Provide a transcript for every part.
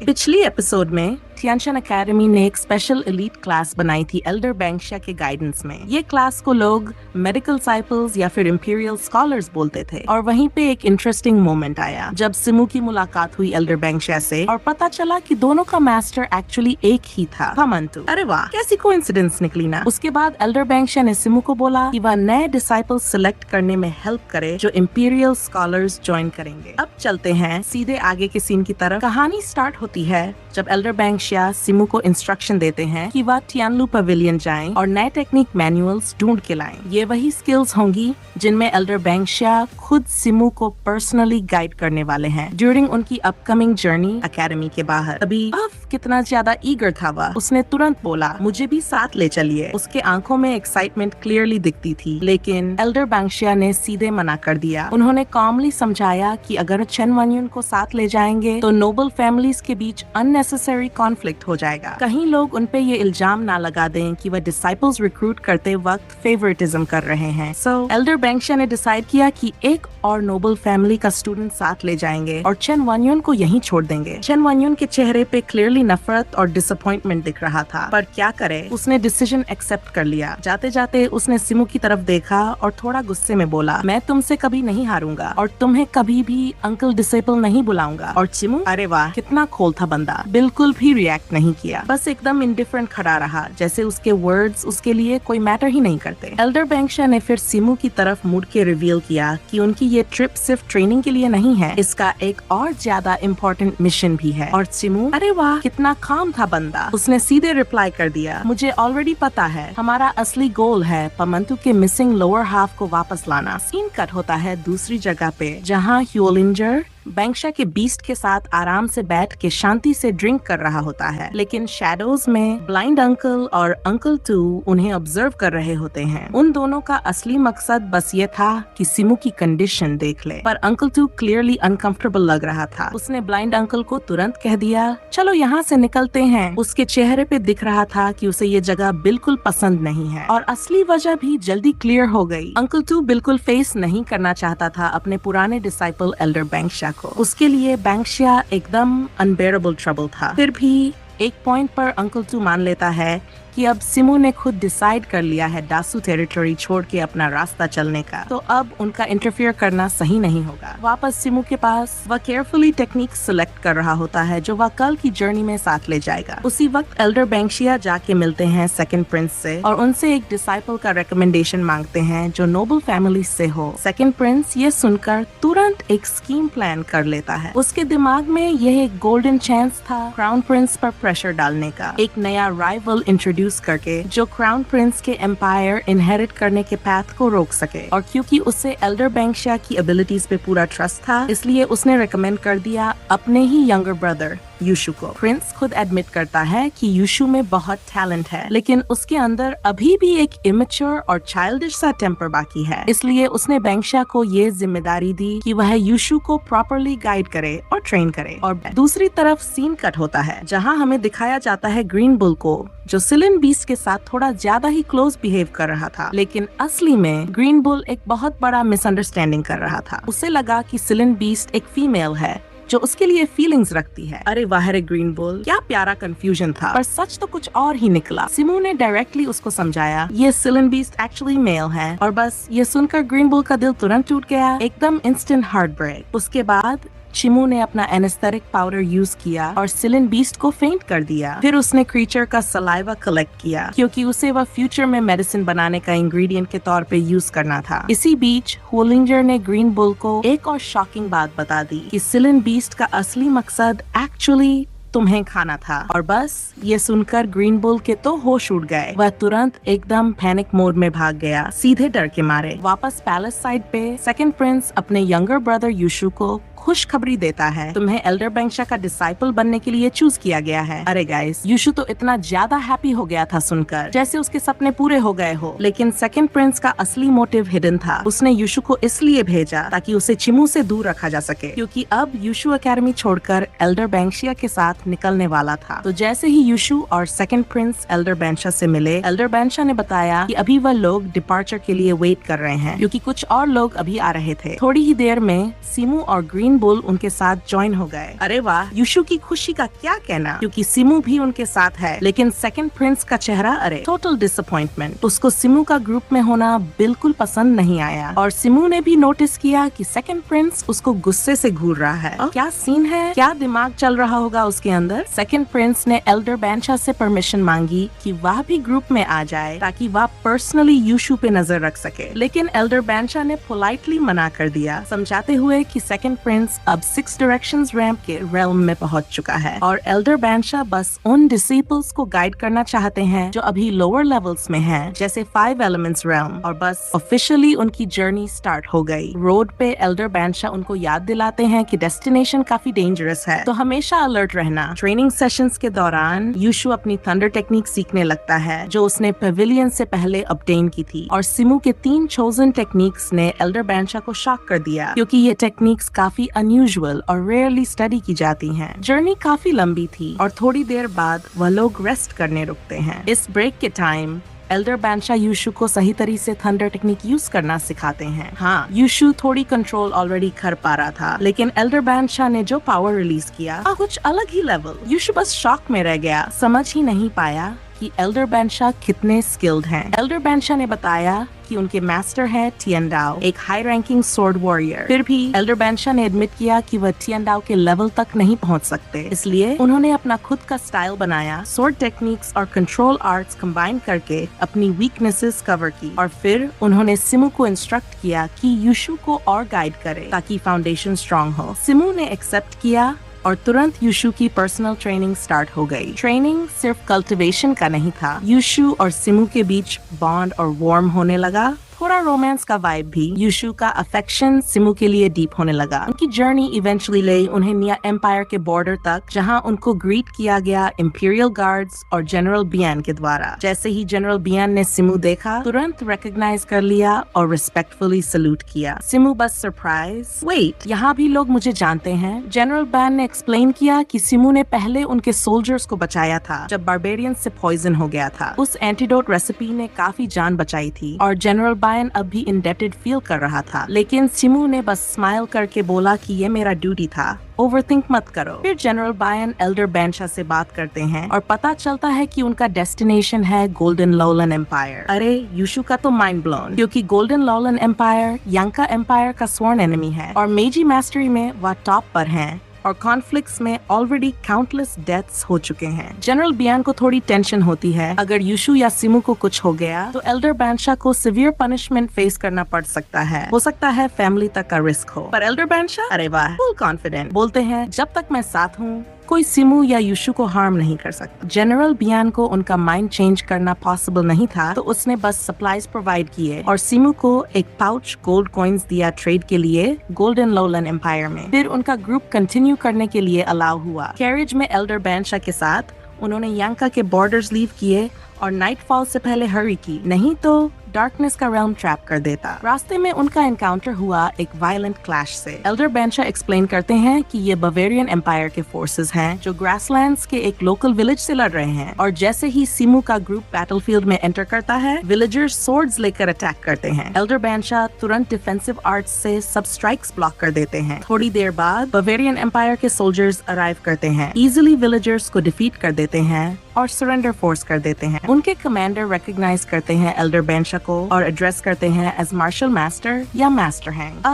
पिछली एपिसोड में थियानशन एकेडमी ने एक स्पेशल एलीट क्लास बनाई थी एल्डर बैंक्शा के गाइडेंस में। ये क्लास को लोग मेडिकल साइकिल्स या फिर इम्पीरियल स्कॉलर्स बोलते थे। और वहीं पे एक इंटरेस्टिंग मोमेंट आया जब सिमू की मुलाकात हुई एल्डर बैंक्शा से और पता चला कि दोनों का मास्टर एक्चुअली एक ही था, पमंतु। अरे वाह, कैसी कोइंसिडेंस निकली ना। उसके बाद एल्डर बैंक्शा ने सिमू को बोला कि वह नए डिसाइपल सिलेक्ट करने में हेल्प करे जो इम्पीरियल स्कॉलर्स ज्वाइन करेंगे। अब चलते हैं सीधे आगे के सीन की तरफ। कहानी स्टार्ट होती है जब एल्डर बैंक्शा सिमू को इंस्ट्रक्शन देते हैं कि वह टियानलू पवेलियन जाएं और नए टेक्निक मैनुअल्स ढूंढ के लाएं। ये वही स्किल्स होंगी जिनमें एल्डर बैंक्शा खुद सिमू को पर्सनली गाइड करने वाले हैं ड्यूरिंग उनकी अपकमिंग जर्नी एकेडमी के बाहर। अभी कितना ज्यादा ईगर था वह, उसने तुरंत बोला मुझे भी साथ ले चलिए। उसके आंखों में एक्साइटमेंट क्लियरली दिखती थी, लेकिन एल्डर बैंक्शा ने सीधे मना कर दिया। उन्होंने कॉमली समझाया कि अगर चेन वनयुन को साथ ले जाएंगे तो नोबल फैमिलीज के बीच अननेसेसरी कॉन्फ्लिक्ट हो जाएगा। कहीं लोग उनपे ये इल्जाम ना लगा दें कि वह डिसाइपल्स रिक्रूट करते वक्त फेवरेटिज्म कर रहे हैं। सो एल्डर बैंक्शा ने डिसाइड किया कि एक और नोबल फैमिली का स्टूडेंट साथ ले जाएंगे और चेन वनयुन को यहीं छोड़ देंगे। चेन वनयुन के चेहरे पे क्लियरली नफरत और डिसअपॉइंटमेंट दिख रहा था, पर क्या करे, उसने डिसीजन एक्सेप्ट कर लिया। जाते जाते उसने सिमू की तरफ देखा और थोड़ा गुस्से में बोला, मैं तुमसे कभी नहीं हारूंगा और तुम्हें कभी भी अंकल डिसेबल नहीं बुलाऊंगा। और सिमू, अरे वाह, कितना खोल था बंदा, बिल्कुल भी रिएक्ट नहीं किया, बस एकदम इंडिफरेंट खड़ा रहा, जैसे उसके वर्ड्स उसके लिए कोई मैटर ही नहीं करते। एल्डर बैंक्शा ने फिर सिमू की तरफ मुड़ के रिवील किया कि उनकी ये ट्रिप सिर्फ ट्रेनिंग के लिए नहीं है, इसका एक और ज्यादा इम्पोर्टेंट मिशन भी है। और सिमू, अरे वाह, कितना काम था बंदा, उसने सीधे रिप्लाई कर दिया, मुझे ऑलरेडी पता है, हमारा असली गोल है पमंतु के मिसिंग लोअर हाफ को वापस लाना। सीन कट होता है दूसरी जगह पे जहाँ ह्यूलिंजर बैंक्शा के बीस्ट के साथ आराम से बैठ के शांति से ड्रिंक कर रहा होता है, लेकिन शैडोज में ब्लाइंड अंकल और अंकल टू उन्हें ऑब्जर्व कर रहे होते हैं। उन दोनों का असली मकसद बस ये था कि सिमू की कंडीशन देख ले, पर अंकल टू क्लियरली अनकंफर्टेबल लग रहा था। उसने ब्लाइंड अंकल को तुरंत कह दिया, चलो यहाँ से निकलते हैं। उसके चेहरे पे दिख रहा था कि उसे ये जगह बिल्कुल पसंद नहीं है और असली वजह भी जल्दी क्लियर हो गई। अंकल टू बिल्कुल फेस नहीं करना चाहता था अपने पुराने डिसाइपल एल्डर बैंक्शा को। उसके लिए बैंक्शा एकदम अनबेरेबल ट्रबल था। फिर भी एक पॉइंट पर अंकल टू मान लेता है कि अब सिमू ने खुद डिसाइड कर लिया है डासू टेरिटरी छोड़ के अपना रास्ता चलने का, तो अब उनका इंटरफियर करना सही नहीं होगा। वापस सिमू के पास वह केयरफुली टेक्निक सिलेक्ट कर रहा होता है जो वह कल की जर्नी में साथ ले जाएगा। उसी वक्त एल्डर बैंक्शा जाके मिलते हैं सेकंड प्रिंस से और उनसे एक डिसाइपल का रिकमेंडेशन मांगते हैं जो नोबल फैमिली से हो। सेकंड प्रिंस ये सुनकर तुरंत एक स्कीम प्लान कर लेता है। उसके दिमाग में यह एक गोल्डन चांस था क्राउन प्रिंस पर प्रेशर डालने का, एक नया राइवल इंट्रोड्यूस करके जो क्राउन प्रिंस के एम्पायर इनहेरिट करने के पाथ को रोक सके। और क्योंकि उसे एल्डर बैंक्शा की एबिलिटीज पे पूरा ट्रस्ट था, इसलिए उसने रिकमेंड कर दिया अपने ही यंगर ब्रदर यूशु को। प्रिंस खुद एडमिट करता है कि यूशु में बहुत टैलेंट है, लेकिन उसके अंदर अभी भी एक इमेच्योर और चाइल्डिश सा टेम्पर बाकी है। इसलिए उसने बैंक्शा को ये जिम्मेदारी दी कि वह यूशु को प्रॉपरली गाइड करे और ट्रेन करे। और दूसरी तरफ सीन कट होता है जहाँ हमें दिखाया जाता है ग्रीन बुल को, जो सिलन बीस्ट के साथ थोड़ा ज्यादा ही क्लोज बिहेव कर रहा था, लेकिन असली में ग्रीन बुल एक बहुत बड़ा मिसअंडरस्टैंडिंग कर रहा था। उसे लगा कि सिलन बीस्ट एक फीमेल है जो उसके लिए फीलिंग्स रखती है। अरे वाह रे ग्रीन बुल, क्या प्यारा कंफ्यूजन था, पर सच तो कुछ और ही निकला। सिमू ने डायरेक्टली उसको समझाया ये सिलन बीस्ट एक्चुअली मेल है, और बस ये सुनकर ग्रीन बुल का दिल तुरंत टूट गया, एकदम इंस्टेंट हार्ट ब्रेक। उसके बाद चिमू ने अपना एनेस्थेटिक पाउडर यूज किया और सिलन बीस्ट को फेंट कर दिया। फिर उसने क्रीचर का सलाइवा कलेक्ट किया क्योंकि उसे वह फ्यूचर में मेडिसिन बनाने का इंग्रेडिएंट के तौर पे यूज करना था। इसी बीच हुलिंजर ने ग्रीन बुल को एक और शॉकिंग बात बता दी कि सिलन बीस्ट का असली मकसद एक्चुअली तुम्हें खाना था। और बस ये सुनकर ग्रीन बुल के तो होश उड़ गए। वह तुरंत एकदम पैनिक मोड में भाग गया, सीधे डर के मारे। वापस पैलेस साइड पे सेकंड प्रिंस अपने यंगर ब्रदर यूशु को खुशखबरी देता है, तुम्हें एल्डर बैंक्शा का डिसाइपल बनने के लिए चूज किया गया है। अरे गाइस, यूशु तो इतना ज्यादा हैप्पी हो गया था सुनकर, जैसे उसके सपने पूरे हो गए हो। लेकिन सेकंड प्रिंस का असली मोटिव हिडन था। उसने यूशु को इसलिए भेजा ताकि उसे चिमू से दूर रखा जा सके, क्योंकि अब यूशु एकेडमी छोड़कर एल्डर बैंक्शा के साथ निकलने वाला था। तो जैसे ही यूशु और सेकंड प्रिंस एल्डर बैंक्शा से मिले, एल्डर बैंक्शा ने बताया कि अभी वह लोग डिपार्चर के लिए वेट कर रहे हैं, क्योंकि कुछ और लोग अभी आ रहे थे। थोड़ी ही देर में सिमू और ग्रीन रेजिंग बुल उनके साथ ज्वाइन हो गए। अरे वाह, यूशु की खुशी का क्या कहना, क्योंकि सिमू भी उनके साथ है। लेकिन सेकंड प्रिंस का चेहरा, अरे टोटल डिसअपॉइंटमेंट। उसको सिमू का ग्रुप में होना बिल्कुल पसंद नहीं आया और सिमू ने भी नोटिस किया कि सेकंड प्रिंस उसको गुस्से से घूर रहा है। क्या सीन है, क्या दिमाग चल रहा होगा उसके अंदर। सेकंड प्रिंस ने एल्डर बैंशा से परमिशन मांगी कि वह भी ग्रुप में आ जाए ताकि वह पर्सनली यूशु पे नजर रख सके, लेकिन एल्डर बैंशा ने पोलाइटली मना कर दिया, समझाते हुए कि सेकंड प्रिंस अब 6 डायरेक्शंस रैंप के रेल्म में पहुंच चुका है और एल्डर बैंशा बस उन डिसिपल्स को गाइड करना चाहते हैं जो अभी लोअर लेवल्स में हैं, जैसे 5 एलिमेंट्स रेल्म। और बस ऑफिशियली उनकी जर्नी स्टार्ट हो गई। रोड पे एल्डर बैंशा उनको याद दिलाते हैं कि डेस्टिनेशन काफी डेंजरस है, तो हमेशा अलर्ट रहना। ट्रेनिंग सेशंस के दौरान यूशु अपनी थंडर टेक्निक सीखने लगता है जो उसने पेविलियन से पहले ऑब्टेन की थी, और सिमू के 3 चोजन टेक्निक्स ने एल्डर बैंशा को शॉक कर दिया क्योंकि ये टेक्निक्स काफी अनयूजुअल और रेयरली स्टडी की जाती हैं। जर्नी काफी लंबी थी और थोड़ी देर बाद वह लोग रेस्ट करने रुकते हैं। इस ब्रेक के टाइम एल्डर बैंशा यूशु को सही तरीके से थंडर टेक्निक यूज करना सिखाते हैं। हाँ, यूशु थोड़ी कंट्रोल ऑलरेडी कर पा रहा था, लेकिन एल्डर बैंशा ने जो पावर रिलीज किया कुछ अलग ही लेवल। यूशु बस शॉक में रह गया, समझ ही नहीं पाया कि एल्डर बैंशा कितने स्किल्ड हैं। एल्डर बैंशा ने बताया कि उनके मास्टर है टिएनडाओ, एक हाई रैंकिंग स्वॉर्ड वॉरियर। फिर भी एल्डर बैंशा ने एडमिट किया कि वह टिएनडाओ के लेवल तक नहीं पहुंच सकते, इसलिए उन्होंने अपना खुद का स्टाइल बनाया, स्वॉर्ड टेक्निक्स और कंट्रोल आर्ट्स कंबाइन करके अपनी वीकनेसेस कवर की। और फिर उन्होंने सिमू को इंस्ट्रक्ट किया कि यूशु को और गाइड करे ताकि फाउंडेशन स्ट्रॉन्ग हो। सिमू ने एक्सेप्ट किया और तुरंत यूशु की पर्सनल ट्रेनिंग स्टार्ट हो गई। ट्रेनिंग सिर्फ कल्टिवेशन का नहीं था, यूशु और सिमू के बीच बॉन्ड और वार्म होने लगा, थोड़ा रोमांस का वाइब भी। यूशु का अफेक्शन सिमू के लिए डीप होने लगा। उनकी जर्नी इवेंचुअली ले उन्हें निया एम्पायर के बॉर्डर तक, जहां उनको ग्रीट किया गया इंपीरियल गार्ड्स और जनरल बियान के द्वारा। जैसे ही जनरल बियान ने सिमू देखा, तुरंत रिकॉग्नाइज कर लिया और रिस्पेक्टफुली सल्यूट किया। सिमू बस सरप्राइज, वेट, यहाँ भी लोग मुझे जानते हैं। जनरल बियान ने एक्सप्लेन किया कि सिमू ने पहले उनके सोल्जर्स को बचाया था जब बारबेरियन से पॉइजन हो गया था। उस एंटीडोट रेसिपी ने काफी जान बचाई थी और जनरल बायन अब भी इंडेटेड फील कर रहा था, लेकिन सिमू ने बस स्माइल करके बोला कि ये मेरा ड्यूटी था, ओवरथिंक मत करो। फिर जनरल बायन एल्डर बैंशा से बात करते हैं और पता चलता है कि उनका डेस्टिनेशन है गोल्डन लोलन एम्पायर। अरे यूशु का तो माइंड ब्लोन, क्योंकि गोल्डन लोलन एम्पायर यांका एम्पायर का स्वॉर्न एनिमी है और मेजी मास्टरी में वह टॉप पर हैं और कॉन्फ्लिक्ट्स में ऑलरेडी काउंटलेस डेथ्स हो चुके हैं। जनरल बियान को थोड़ी टेंशन होती है, अगर यूशु या सिमू को कुछ हो गया तो एल्डर बैंशा को सिवियर पनिशमेंट फेस करना पड़ सकता है, हो सकता है फैमिली तक का रिस्क हो। पर एल्डर बैंशा अरे वाह, फुल कॉन्फिडेंट, बोलते हैं जब तक मैं साथ हूँ कोई सिमू या यूशु को हार्म नहीं कर सकता। जनरल बियान को उनका माइंड चेंज करना पॉसिबल नहीं था, तो उसने बस सप्लाईज प्रोवाइड किए और सिमू को एक पाउच गोल्ड कॉइन्स दिया ट्रेड के लिए गोल्डन लोलन एम्पायर में। फिर उनका ग्रुप कंटिन्यू करने के लिए अलाउ हुआ। कैरिज में एल्डर बैंशा के साथ उन्होंने यांका के बॉर्डर्स लीव किए और नाइटफॉल से पहले हरी की, नहीं तो डार्कनेस का रेल्म ट्रैप कर देता। रास्ते में उनका एनकाउंटर हुआ एक वायलेंट क्लैश से। एल्डर बैंशा एक्सप्लेन करते हैं कि ये बावेरियन एम्पायर के फोर्सेस हैं जो ग्रासलैंड्स के एक लोकल विलेज से लड़ रहे हैं, और जैसे ही सिमू का ग्रुप बैटलफील्ड में एंटर करता है, विलेजर्स सोर्ड्स लेकर अटैक करते हैं। एल्डर बैंशा तुरंत डिफेंसिव आर्ट्स से सब स्ट्राइक्स ब्लॉक कर देते हैं। थोड़ी देर बाद बावेरियन एम्पायर के सोल्जर्स अराइव करते हैं, इजिली विलेजर्स को डिफीट कर देते हैं और सरेंडर फोर्स कर देते हैं। उनके कमांडर रिकॉग्नाइज करते हैं एल्डर बैंशा को और एड्रेस करते हैं एज मार्शल मास्टर या मास्टर हैंग।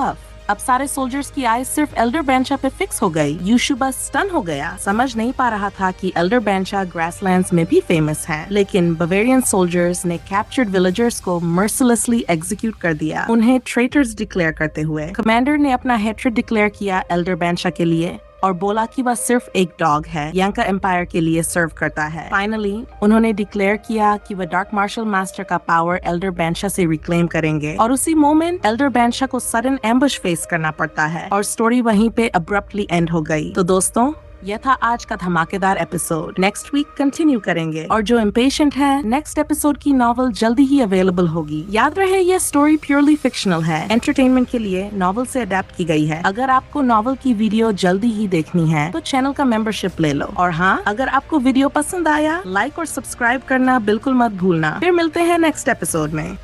अब सारे सोल्जर्स की आईज सिर्फ एल्डर बैंशा पे फिक्स हो गई। यूशु बस स्टन हो गया, समझ नहीं पा रहा था कि एल्डर बैंशा ग्रासलैंड्स में भी फेमस हैं। लेकिन बावेरियन सोल्जर्स ने कैप्चर्ड विलेजर्स को मर्सिलेसली एग्जीक्यूट कर दिया, उन्हें ट्रेटर्स डिक्लेयर करते हुए। कमांडर ने अपना हेट्रेड डिक्लेयर किया एल्डर बैंशा के लिए और बोला कि वह सिर्फ एक डॉग है, यांका एम्पायर के लिए सर्व करता है। फाइनली उन्होंने डिक्लेयर किया कि वह डार्क मार्शल मास्टर का पावर एल्डर बैंशा से रिक्लेम करेंगे, और उसी मोमेंट एल्डर बैंशा को सडन एम्बुश फेस करना पड़ता है और स्टोरी वहीं पे अब्रप्टली एंड हो गई। तो दोस्तों, यह था आज का धमाकेदार एपिसोड। नेक्स्ट वीक कंटिन्यू करेंगे, और जो इम्पेशेंट है, नेक्स्ट एपिसोड की नॉवल जल्दी ही अवेलेबल होगी। याद रहे यह स्टोरी प्योरली फिक्शनल है, एंटरटेनमेंट के लिए नॉवल से अडेप्ट की गई है। अगर आपको नॉवल की वीडियो जल्दी ही देखनी है तो चैनल का मेंबरशिप ले लो। और हाँ, अगर आपको वीडियो पसंद आया, लाइक और सब्सक्राइब करना बिल्कुल मत भूलना। फिर मिलते हैं नेक्स्ट एपिसोड में।